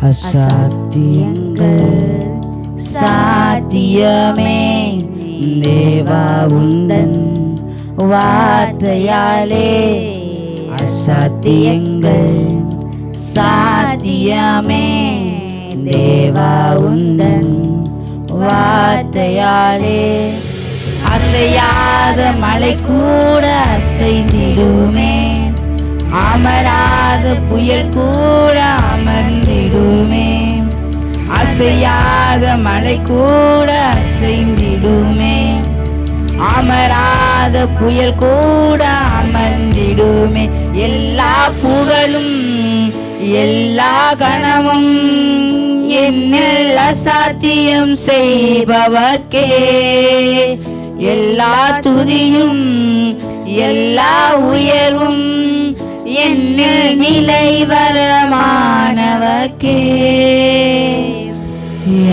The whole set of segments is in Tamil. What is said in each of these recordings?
அசாத்தியங்கள் சாத்தியமே தேவா உந்தன் வார்த்தையாலே. அசாத்தியங்கள் சாத்தியமே தேவா உந்தன் வார்த்தையாலே. அசையாத மலை கூட அசைந்திடுமே, அமராத புயல் கூட அமர்ந்திடுமே. அசையாத மலை கூட அசைந்திடுமே, அமராத புயல் கூட அமர்ந்திடுமே. எல்லா புகழும் எல்லா கணமும் என்னில் அசாத்தியம் செய்பவர்க்கே. எல்லா துதியும் எல்லா உயர்வும் என்னில் நிலைவரமானவர்க்கே.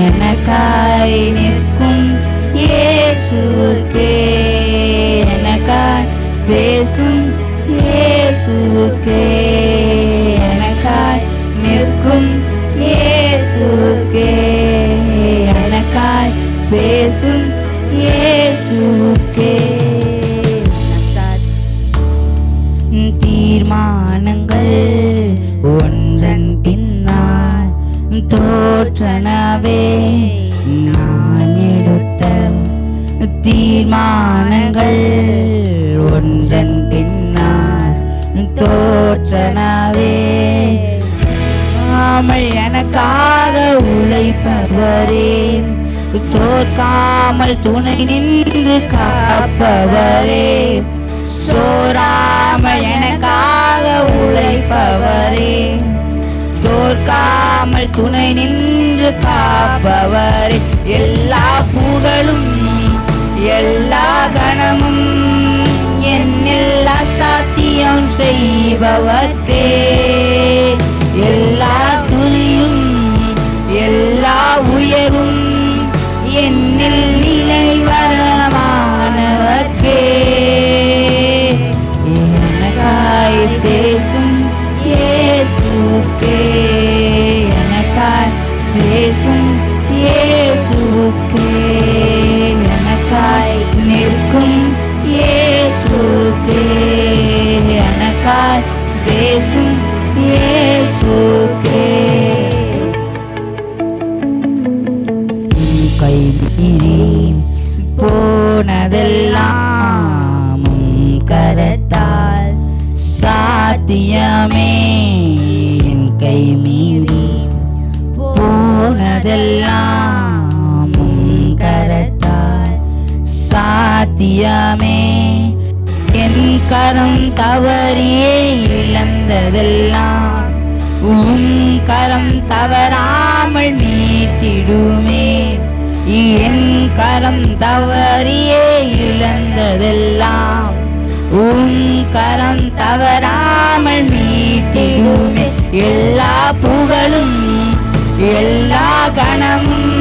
எனக்காய் நிற்கும் இயேசுவுக்கே, எனக்காய் பேசும் இயேசுவுக்கே, எனக்காய் நிற்கும் இயேசுவுக்கே, எனக்காய் பேசும் இயேசுவுக்கே. தீர்மானங்கள் ஒன்றன் பின்னால் தோற்றனவே, நான் எடுத்த தீர்மானங்கள் ஒன்றன் பின்னால் தோற்றனவே. எனக்காக உழைப்பவரே, தோற்காமல் துணை நின்று காப்பவரே. சோராமல் எனக்காக உழைப்பவரே, தோற்காமல் துணை நின்று காப்பவரே. எல்லா புகழும் எல்லா கணமும் என்னில் அசாத்தியம் செய்பவர்க்கே. எல்லா துதியும் எல்லா உயர்வும் என்னில் நிலைவரமானவர்க்கே. எனக்காய் பேசும் இயேசுவுக்கே, எனக்காய் பேசும் இயேசுவுக்கே, எனக்காய் நிற்கும் இயேசுவுக்கே, எனக்காய் பேசும் இயேசுவுக்கே. கை மீறி போனதெல்லாம் கரத்தால் சாத்தியமே. என் கை மீறி போனதெல்லாம் கரத்தால் சாத்தியமே. என் கரம் தவறியே இழந்ததெல்லாம் உன் கரம் தவறாமல் மீட்டிடுமே. என் கரம் தவறியே இழந்ததெல்லாம் உன் கரம் தவறாமல் மீட்டிடுமே. எல்லா புகழும் எல்லா கணமும்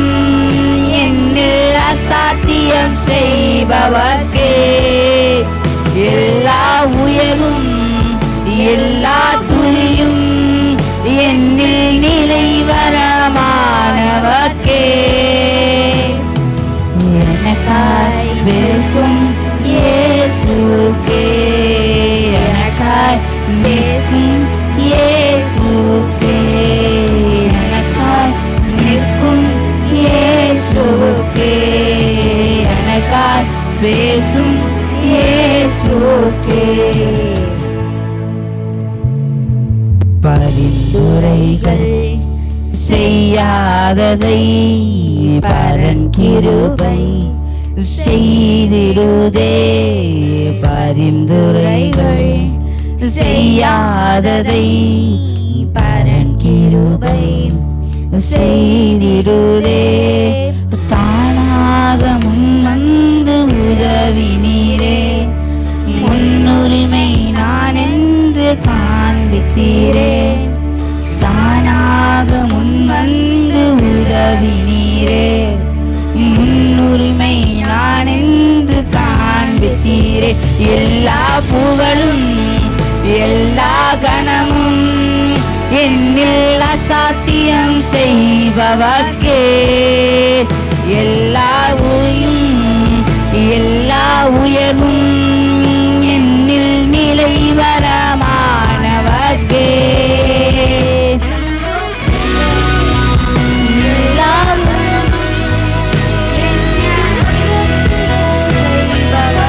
என்னில் அசாத்தியம் செய்பவர்க்கே. எல்லா உயர்வும் எல்லா துளியும் என்னில் நிலைவரமானவர்க்கே. எனக்காய் பேசும் இயேசுவுக்கே, எனக்காய் பேசும் இயேசுவுக்கே, எனக்காய் நிற்கும் இயேசுவுக்கே, எனக்காய் பேசும் இயேசுவுக்கே. பரிந்துரைகள் செய்யாததை பரன் கிருபை செய்திடுதே. பரிந்துரைகள் செய்யாததை பரன் கிருபை செய்திடுதே. தானாக முன்வந்து உதவினீரே, முன்னுரிமை நான் என்று காண்பித்தீரே. தானாக முன்வந்து உதவினீரே, முன்னுரிமை நான் என்று காண்பித்தீரே. எல்லா புகழும் எல்லா கணமும் என்னில் அசாத்தியம் அவர்